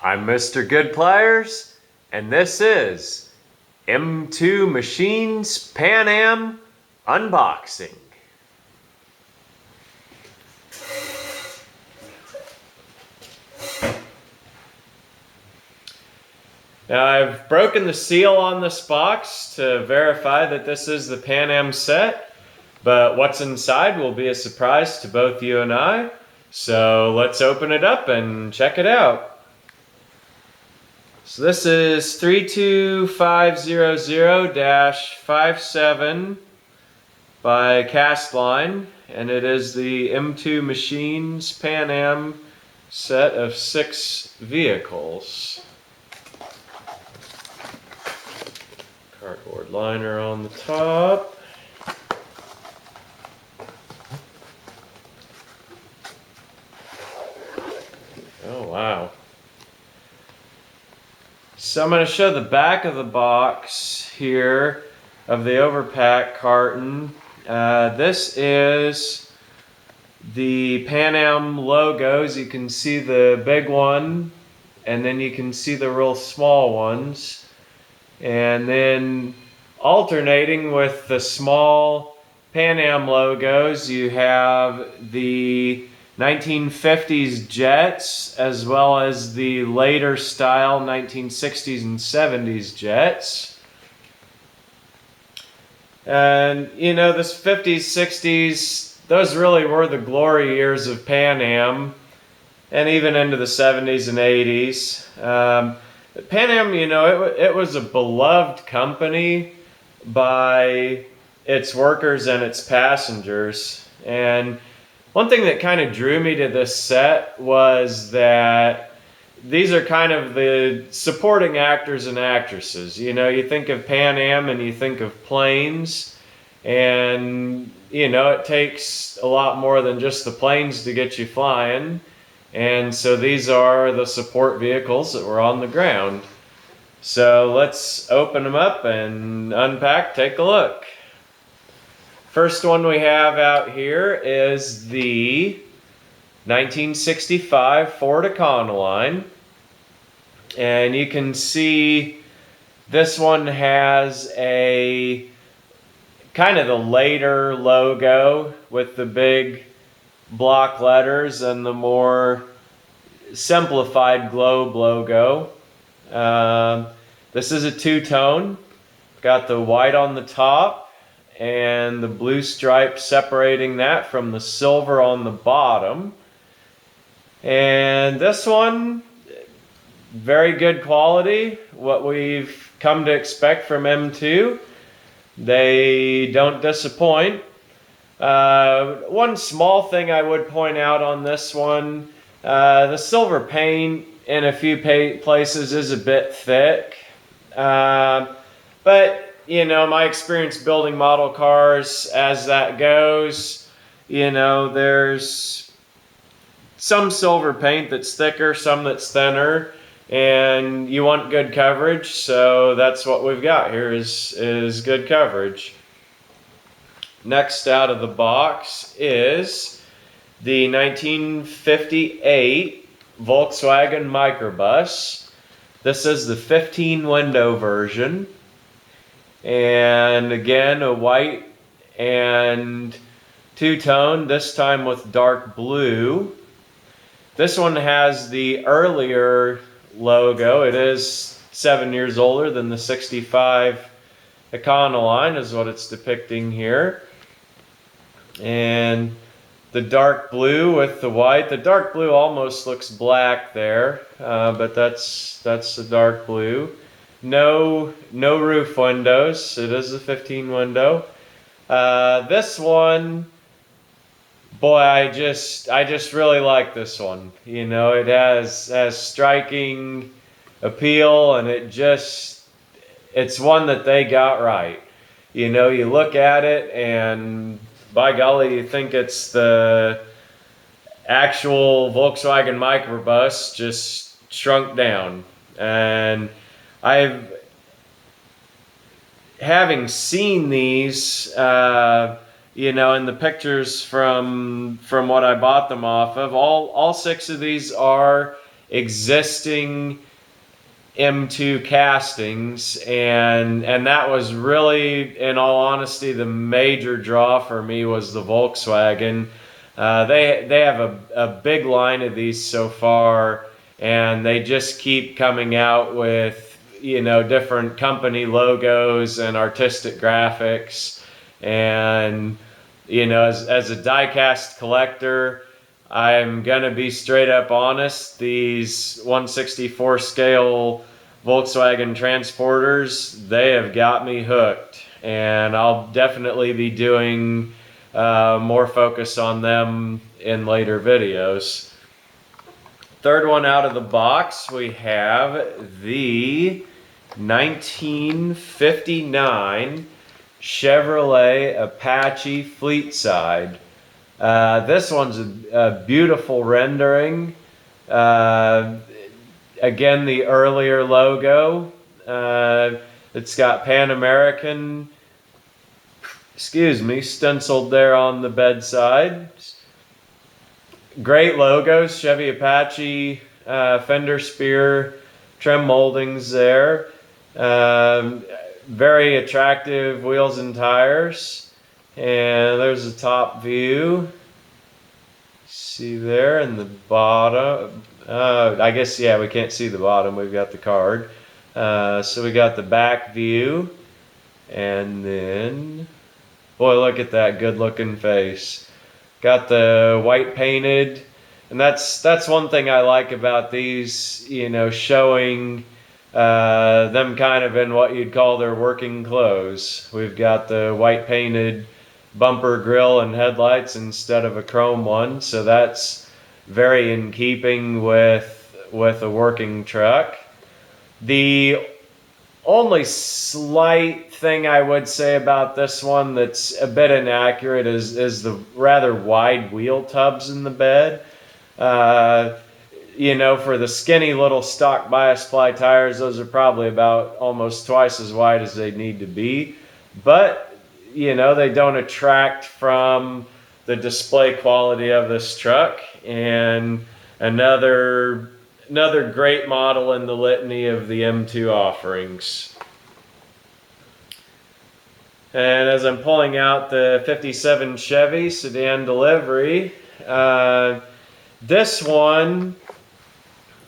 I'm Mr. Goodpliers, and this is M2 Machines Pan Am Unboxing. Now I've broken the seal on this box to verify that this is the Pan Am set, but what's inside will be a surprise to both you and I. So let's open it up and check it out. So this is 32500-57 by Castline, and it is the M2 Machines Pan Am set of 6 vehicles. Cardboard liner on the top. Oh wow. So I'm going to show the back of the box here of the overpack carton. This is the Pan Am logos. You can see the big one, and then you can see the real small ones. And then alternating with the small Pan Am logos, you have the 1950s jets as well as the later style 1960s and 70s jets. And you know, this 50s, 60s, those really were the glory years of Pan Am, and even into the 70s and 80s. Pan Am, you know, it was a beloved company by its workers and its passengers. And one thing that kind of drew me to this set was that these are kind of the supporting actors and actresses. You know, you think of Pan Am and you think of planes, and you know, it takes a lot more than just the planes to get you flying. And so these are the support vehicles that were on the ground. So let's open them up and unpack, take a look. First one we have out here is the 1965 Ford Econoline. And you can see this one has a kind of the later logo with the big block letters and the more simplified globe logo. This is a two-tone. Got the white on the top and the blue stripe separating that from the silver on the bottom. And this one, very good quality, what we've come to expect from M2. They don't disappoint. One small thing I would point out on this one, the silver paint in a few places is a bit thick, but you know, my experience building model cars, as that goes, you know, there's some silver paint that's thicker, some that's thinner, and you want good coverage, so that's what we've got here is good coverage. Next out of the box is the 1958 Volkswagen Microbus. This is the 15-window version. And again, a white and two-tone, this time with dark blue. This one has the earlier logo. It is 7 years older than the 65 Econoline, is what it's depicting here. And the dark blue with the white. The dark blue almost looks black there, but that's the dark blue. No roof windows. It is a 15 window. This one, boy, I just really like this one. You know, it has striking appeal, and it's one that they got right. You know, you look at it and by golly, you think it's the actual Volkswagen Microbus just shrunk down. And having seen these, you know, in the pictures from what I bought them off of, all 6 of these are existing M2 castings, and that was really, in all honesty, the major draw for me was the Volkswagen. They have a big line of these so far, and they just keep coming out with, you know, different company logos and artistic graphics. And, you know, as a die-cast collector, I'm gonna be straight up honest, these 1/64 scale Volkswagen Transporters, they have got me hooked, and I'll definitely be doing more focus on them in later videos. Third one out of the box, we have the 1959 Chevrolet Apache Fleetside. This one's a beautiful rendering. Again, the earlier logo. It's got Pan American, stenciled there on the bedside. Great logos, Chevy Apache, fender spear, trim moldings there. Very attractive wheels and tires. And there's the top view. See there, and the bottom. I guess, yeah, we can't see the bottom. We've got the card. So we got the back view. And then, boy, look at that good looking face. Got the white painted. And that's one thing I like about these, you know, showing them kind of in what you'd call their working clothes. We've got the white painted bumper grill and headlights instead of a chrome one, so that's very in keeping with a working truck. The only slight thing I would say about this one that's a bit inaccurate is the rather wide wheel tubs in the bed. You know, for the skinny little stock bias ply tires, those are probably about almost twice as wide as they need to be, but you know, they don't attract from the display quality of this truck. And another great model in the litany of the M2 offerings. And as I'm pulling out the 57 Chevy sedan delivery, this one,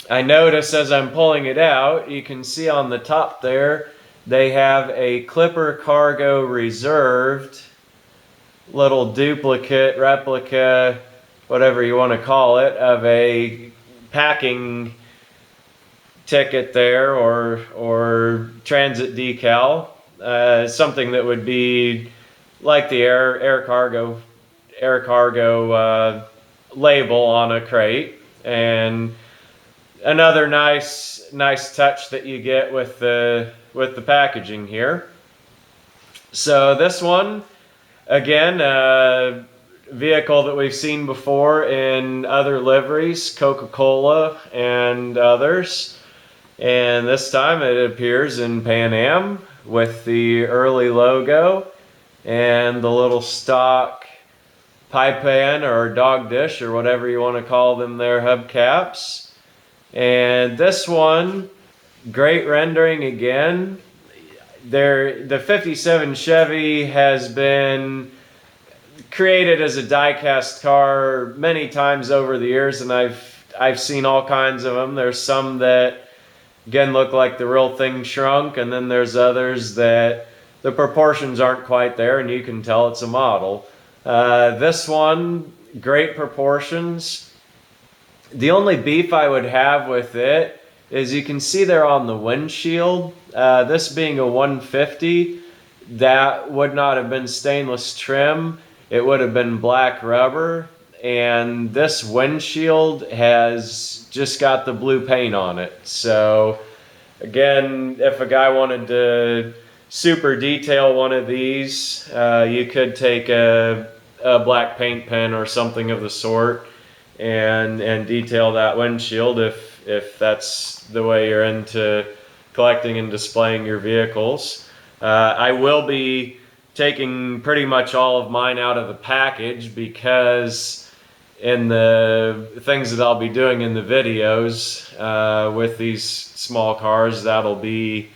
I notice as I'm pulling it out, you can see on the top there, they have a Clipper Cargo reserved, little duplicate, replica, whatever you want to call it, of a packing ticket there, or transit decal, something that would be like the air cargo label on a crate. And another nice touch that you get with the packaging here. So this one, again, a vehicle that we've seen before in other liveries, Coca-Cola and others. And this time it appears in Pan Am with the early logo and the little stock pie pan or dog dish or whatever you want to call them there, hubcaps. And this one, great rendering again. The 57 Chevy has been created as a die-cast car many times over the years, and I've seen all kinds of them. There's some that again look like the real thing shrunk, and then there's others that the proportions aren't quite there and you can tell it's a model. This one, great proportions. The only beef I would have with it is you can see there on the windshield, this being a 150, that would not have been stainless trim. It would have been black rubber, and this windshield has just got the blue paint on it. So again, if a guy wanted to super detail one of these, you could take a black paint pen or something of the sort and detail that windshield if that's the way you're into collecting and displaying your vehicles. I will be taking pretty much all of mine out of the package because in the things that I'll be doing in the videos with these small cars. That'll be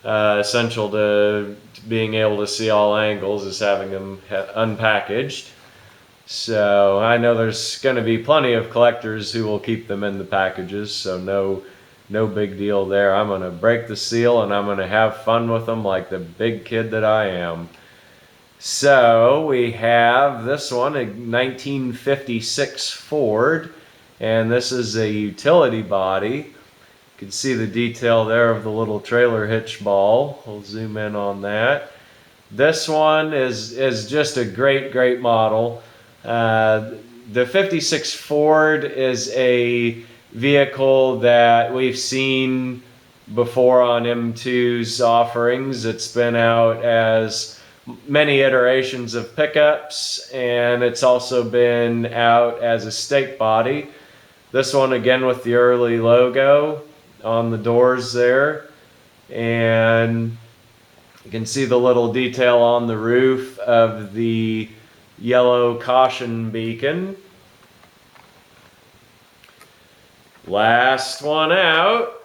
essential to being able to see all angles, is having them unpackaged. So I know there's going to be plenty of collectors who will keep them in the packages, so no big deal there. I'm going to break the seal and I'm going to have fun with them like the big kid that I am. So we have this one, a 1956 Ford, and this is a utility body. You can see the detail there of the little trailer hitch ball. We'll zoom in on that. This one is just a great model. The 56 Ford is a vehicle that we've seen before on M2's offerings. It's been out as many iterations of pickups, and it's also been out as a stake body. This one again with the early logo on the doors there, and you can see the little detail on the roof of the yellow caution beacon. Last one out.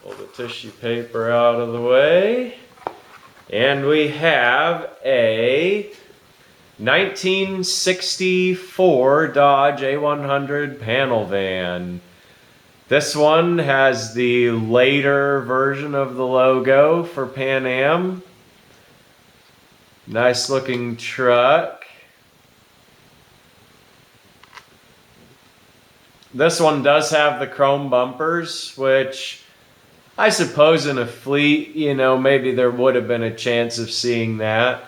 Pull the tissue paper out of the way. And we have a 1964 Dodge A100 panel van. This one has the later version of the logo for Pan Am. Nice looking truck. This one does have the chrome bumpers, which I suppose in a fleet, maybe there would have been a chance of seeing that.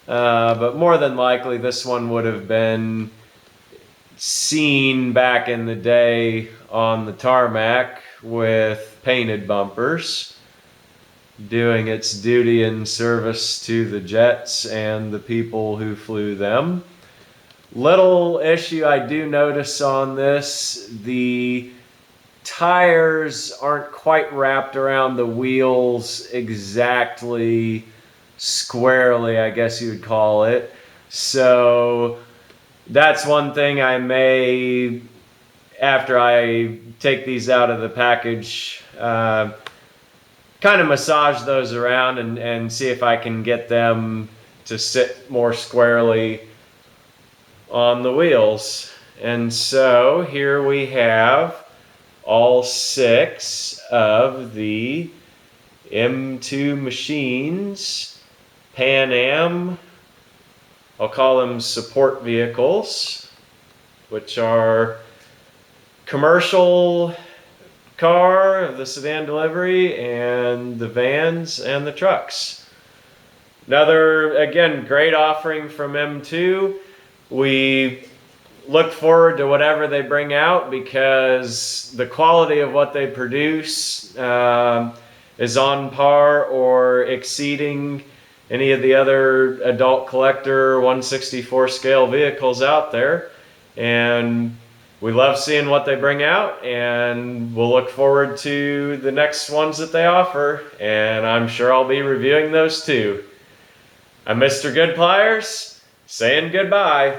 But more than likely, this one would have been seen back in the day on the tarmac with painted bumpers, doing its duty and service to the jets and the people who flew them. Little issue I do notice on this, the tires aren't quite wrapped around the wheels exactly squarely, I guess you would call it. So that's one thing I may, after I take these out of the package, kind of massage those around and see if I can get them to sit more squarely on the wheels. And so here we have all 6 of the M2 machines, Pan Am, I'll call them support vehicles, which are commercial car, the sedan delivery, and the vans and the trucks. Another, again, great offering from M2. We look forward to whatever they bring out because the quality of what they produce is on par or exceeding any of the other adult collector 1/64 scale vehicles out there. And we love seeing what they bring out, and we'll look forward to the next ones that they offer, and I'm sure I'll be reviewing those too. I'm Mr. Goodpliers, saying goodbye.